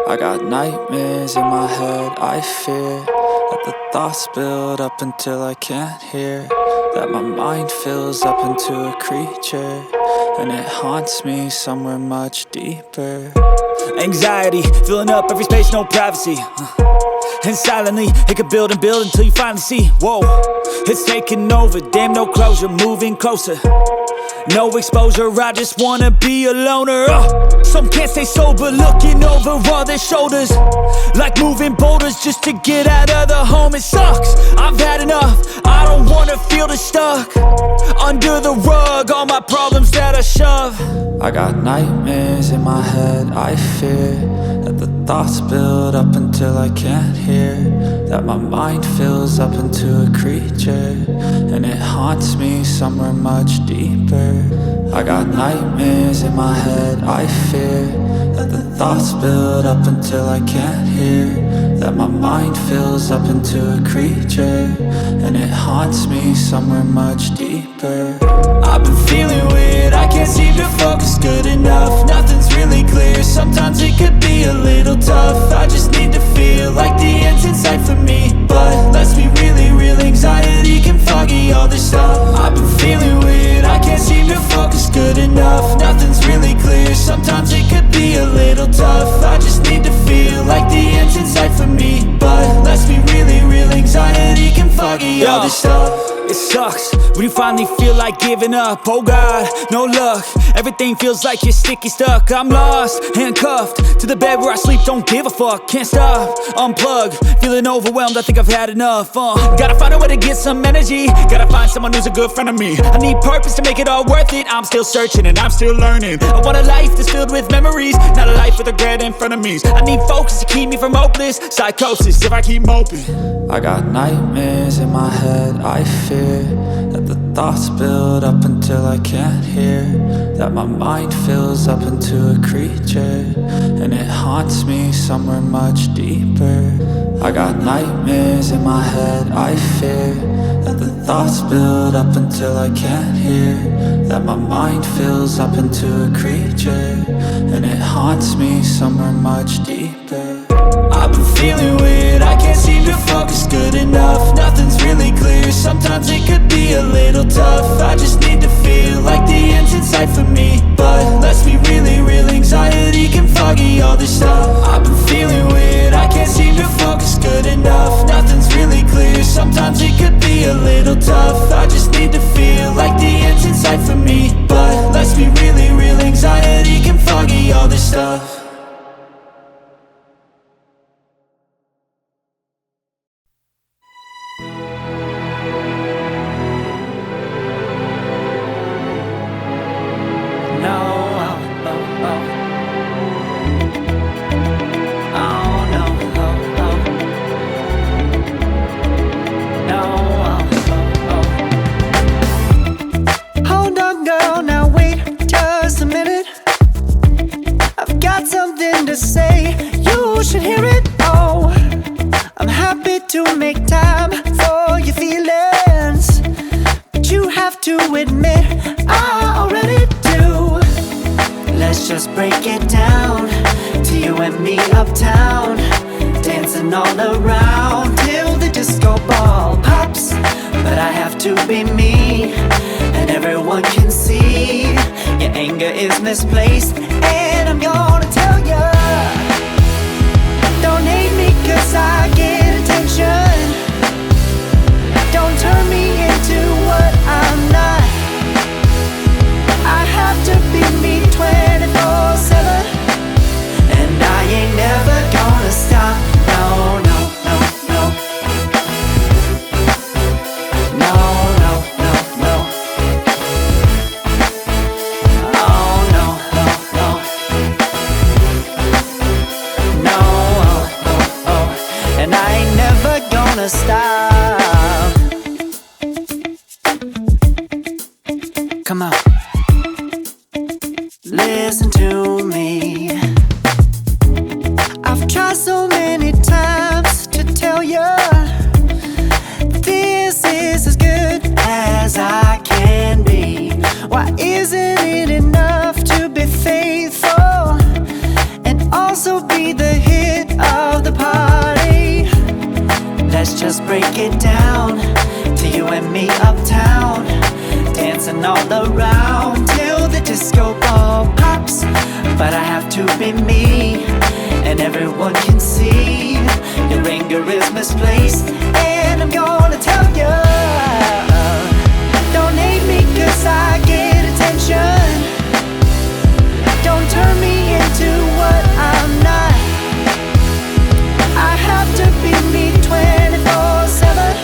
I got nightmares in my head, I fear that the thoughts build up until I can't hear, that my mind fills up into a creature, and it haunts me somewhere much deeper. Anxiety, filling up every space, no privacy. And silently, it could build and build until you finally see, whoa, it's taking over, damn no closure, moving closer. No exposure, I just wanna be a loner. Some can't stay sober, looking over all their shoulders, like moving boulders just to get out of the home. It sucks, I've had enough, I don't wanna feel the stuck under the rug, all my problems that I shove. I got nightmares in my head, I fear that the thoughts build up until I can't hear, that my mind fills up into a creature, and it haunts me somewhere much deeper. I got nightmares in my head, I fear that the thoughts build up until I can't hear, that my mind fills up into a creature, and it haunts me somewhere much deeper. I've been feeling weird, I can't seem to focus good enough, nothing's really clear, sometimes it could be a little tough. I just need to feel like the end's in sight for me, but let's be really real, anxiety can foggy all this stuff. I've been feeling weird, I can't seem to focus good enough, nothing's really clear, sometimes it could be a little tough. I just need to feel like the end's in sight for me, but let's be really real, anxiety can foggy all this stuff. It sucks when you finally feel like giving up. Oh God, no luck, everything feels like you're sticky stuck. I'm lost, handcuffed to the bed where I sleep, don't give a fuck. Can't stop, unplug, feeling overwhelmed, I think I've had enough. Gotta find a way to get some energy, gotta find someone who's a good friend of me. I need purpose to make it all worth it, I'm still searching and I'm still learning. I want a life that's filled with memories, not a life with regret in front of me. I need focus to keep me from hopeless psychosis if I keep moping. I got nightmares in my head, I fear that the thoughts build up until I can't hear, that my mind fills up into a creature, and it haunts me somewhere much deeper. I got nightmares in my head, I fear that the thoughts build up until I can't hear, that my mind fills up into a creature, and it haunts me somewhere much deeper. I've been feeling weird, I can't seem to focus good enough, nothing's really clear, sometimes it could be a little tough. I just need to feel like the end's in sight for me, but let's be really real, anxiety can foggy all this stuff. I've been feeling weird, I can't seem to focus good enough, nothing's really clear, sometimes it could be a little tough. I just need to feel like the end's in sight for me, but let's be really real, anxiety can foggy all this stuff. Isn't it enough to be faithful and also be the hero? let's just break it down. To you and me uptown, dancing all around till the disco ball pops. But I have to be me, and everyone can see your anger is misplaced. And I'm gonna tell you, don't hate me cause I get attention. Don't turn me into what I'm not. I have to be me 24/7,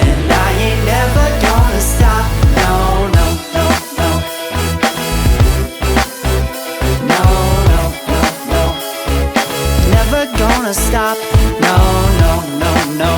and I ain't never gonna stop. No, no, no, no. No, no, no, no. Never gonna stop. No, no, no, no.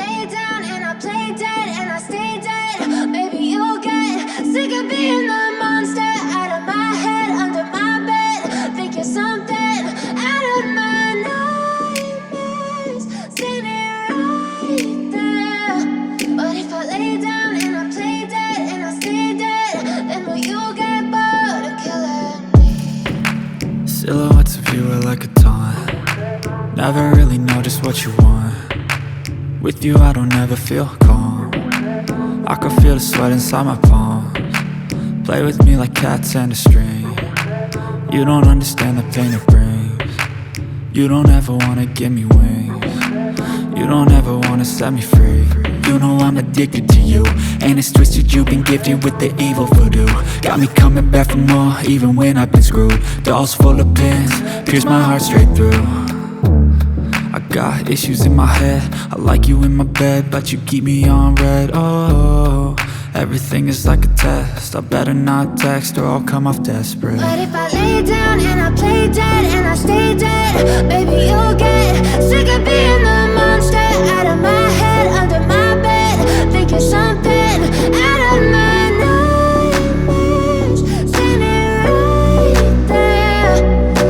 lay down and I play dead and I stay dead, maybe you'll get sick of being the monster out of my head, under my bed. Think you're something out of my nightmares, standing right there. But if I lay down and I play dead and I stay dead, then will you get bored of killing me? Silhouettes of you are like a taunt. Never really know just what you want. With you I don't ever feel calm. I can feel the sweat inside my palms. Play with me like cats and a string. You don't understand the pain it brings. You don't ever wanna give me wings. You don't ever wanna set me free. You know I'm addicted to you, and it's twisted, you've been gifted with the evil voodoo. Got me coming back for more, even when I've been screwed. Dolls full of pins, pierce my heart straight through. I got issues in my head, I like you in my bed, but you keep me on red. Oh, everything is like a test, I better not text or I'll come off desperate. But if I lay down and I play dead and I stay dead, baby you'll get sick of being the monster out of my head, under my bed. Think you're something out of my nightmares, standing right there.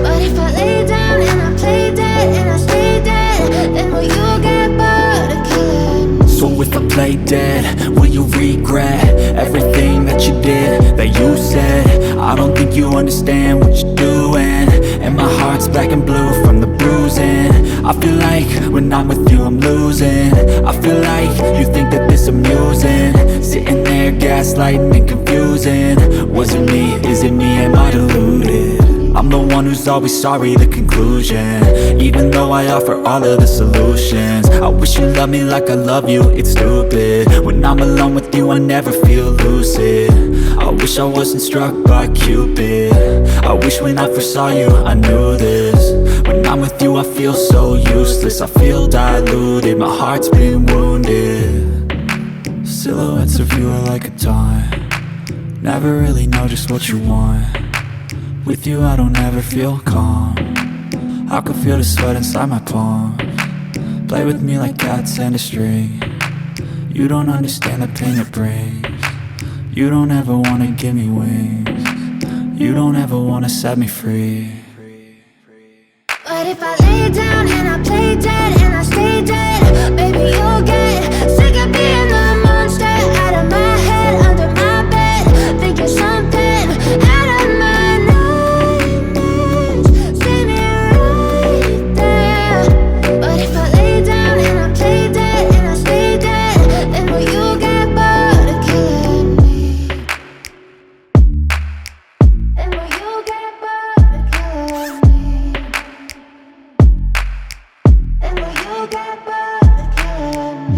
But if I lay down and I play dead and I stay dead, then will you get bored of killing me? So if I play dead, will you regret everything that you did, that you said? I don't think you understand what you're doing, and my heart's black and blue from the bruising. I feel like when I'm with you I'm losing. I feel like you think that this amusing, sitting there gaslighting and confusing. Was it me? Is it me? Am I deluded? I'm the one who's always sorry, the conclusion, even though I offer all of the solutions. I wish you loved me like I love you, it's stupid. When I'm alone with you I never feel lucid. I wish I wasn't struck by Cupid. I wish when I first saw you I knew this. When I'm with you I feel so useless, I feel diluted, my heart's been wounded. Silhouettes of you are like a taunt. Never really know just what you want. With you I don't ever feel calm. I can feel the sweat inside my palms. Play with me like cats and a string. You don't understand the pain it brings. You don't ever wanna give me wings. You don't ever wanna set me free. But if I lay down and I play dead and I stay dead, baby you'll get sick of being the monster out of my head, under my bed. Think you're something out of my nightmares, standing right there. But if I lay down and I play dead and I stay dead, then will you get bored of killing me? Then will you get bored of killing me? And will you get bored of killing me?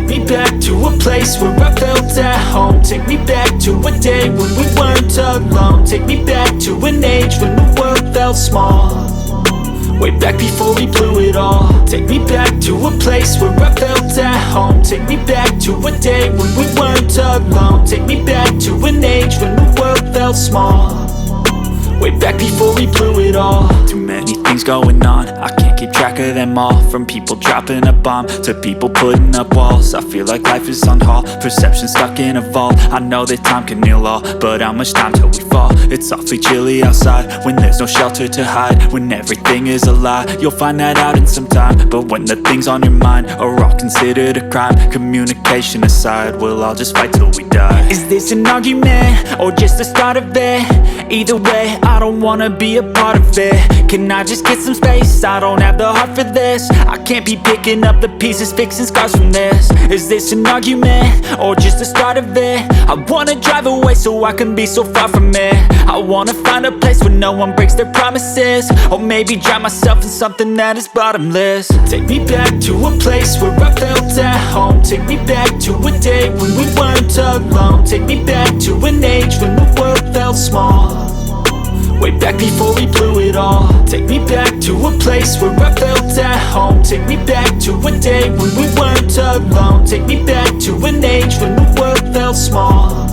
me back to a place where I felt at home. Take me back to a day when we weren't alone. Take me back to an age when the world felt small. Way back before we blew it all. Take me back to a place where I felt at home. Take me back to a day when we weren't alone. Take me back to an age when the world felt small. Way back before we blew it all. Too many things going on, I can't keep track of them all. From people dropping a bomb to people putting up walls. I feel like life is on hold, perception stuck in a vault. I know that time can heal all, but how much time till we fall? It's awfully chilly outside when there's no shelter to hide. When everything is a lie, you'll find that out in some time. But when the things on your mind are all considered a crime, communication aside, we'll all just fight till we die. Is this an argument or just the start of it? Either way, I don't wanna be a part of it. Can I just get some space? I don't have the heart for this. I can't be picking up the pieces, fixing scars from this. Is this an argument or just the start of it? I wanna drive away so I can be so far from it. I wanna find a place where no one breaks their promises. Or maybe drown myself in something that is bottomless. Take me back to a place where I felt at home. Take me back to a day when we weren't alone. Take me back to an age when the world felt small. Way back before we blew it all. Take me back to a place where I felt at home. Take me back to a day when we weren't alone. Take me back to an age when the world felt small.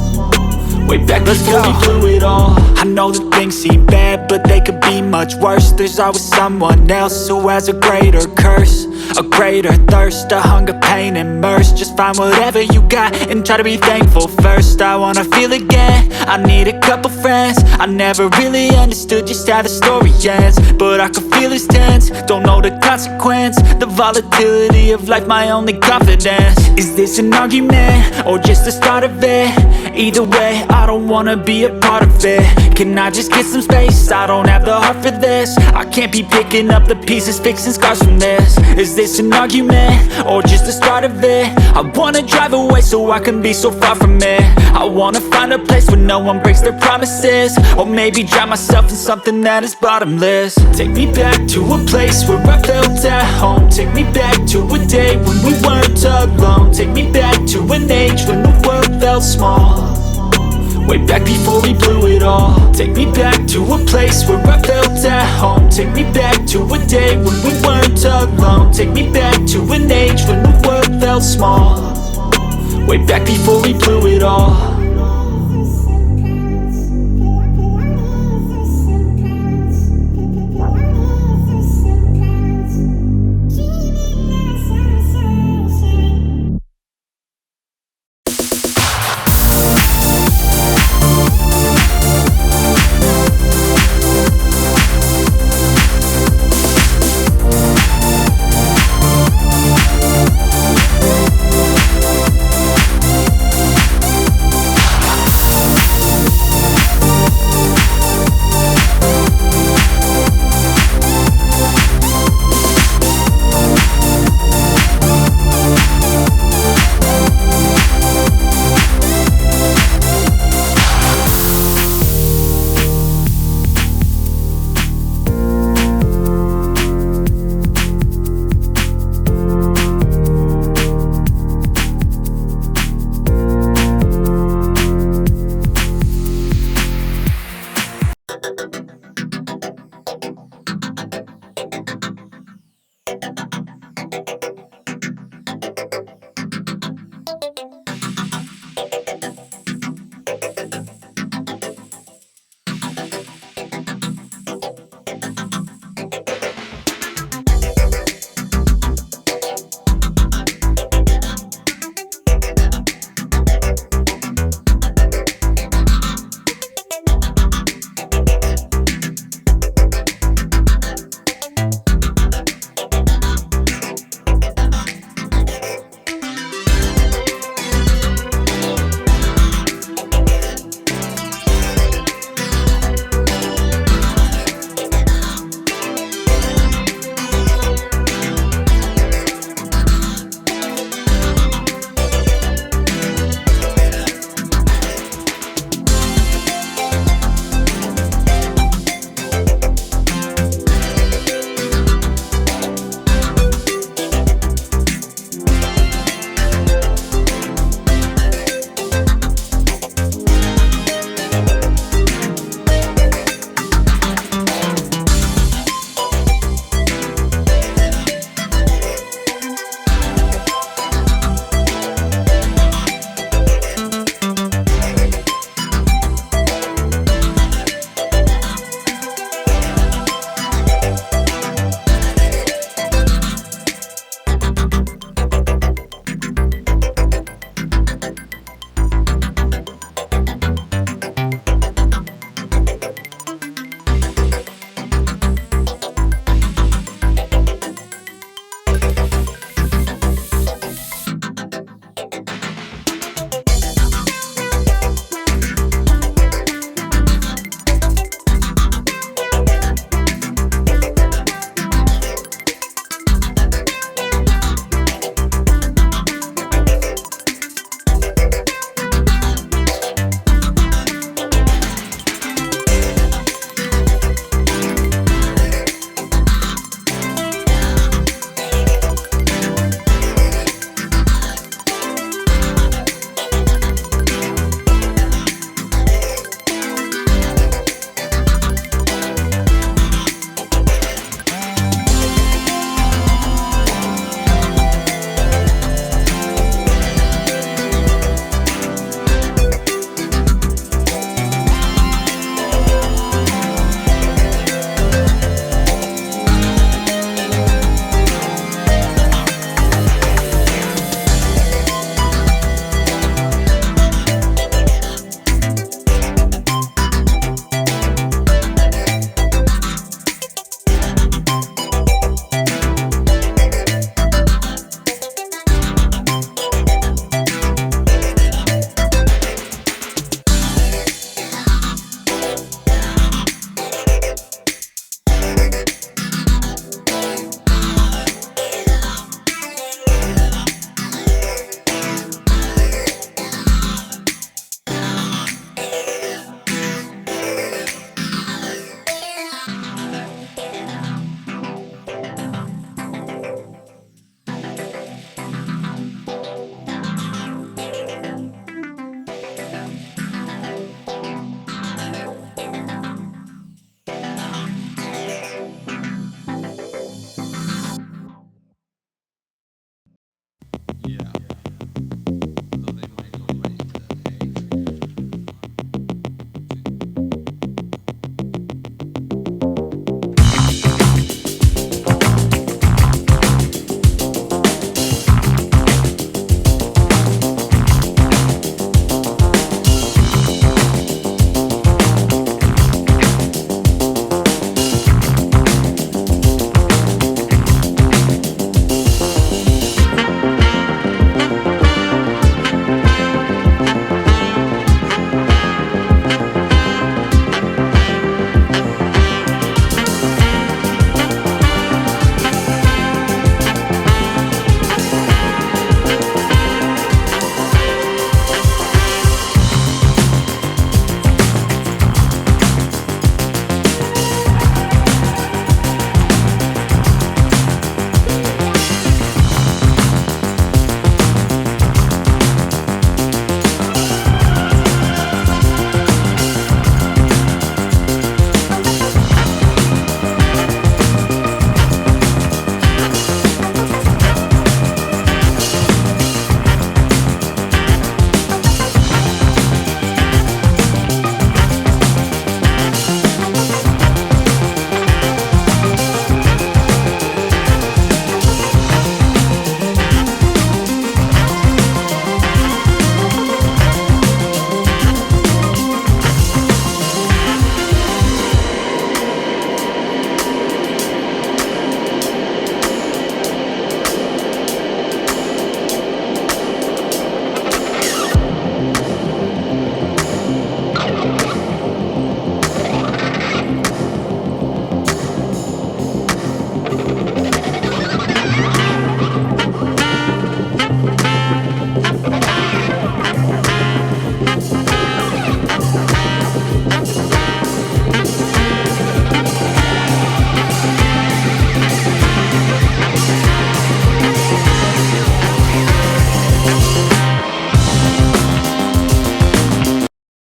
Way back before we blew it all. I know that things seem bad, but they could be much worse. There's always someone else who has a greater curse, a greater thirst, a hunger, pain, and mercy. Just find whatever you got and try to be thankful first. I wanna feel again, I need a couple friends. I never really understood just how the story ends, but I can feel it's tense, don't know the consequence. The volatility of life, my only confidence. Is this an argument or just the start of it? Either way, I don't wanna be a part of it. Can I just get some space? I don't have the heart for this. I can't be picking up the pieces, fixing scars from this. Is this an argument or just the start of it? I wanna drive away so I can be so far from it. I wanna find a place where no one breaks their promises. Or maybe drown myself in something that is bottomless. Take me back to a place where I felt at home. Take me back to a day when we weren't alone. Take me back to an age when the world felt small. Way back before we blew it all. Take me back to a place where I felt at home. Take me back to a day when we weren't alone. Take me back to an age when the world felt small. Way back before we blew it all.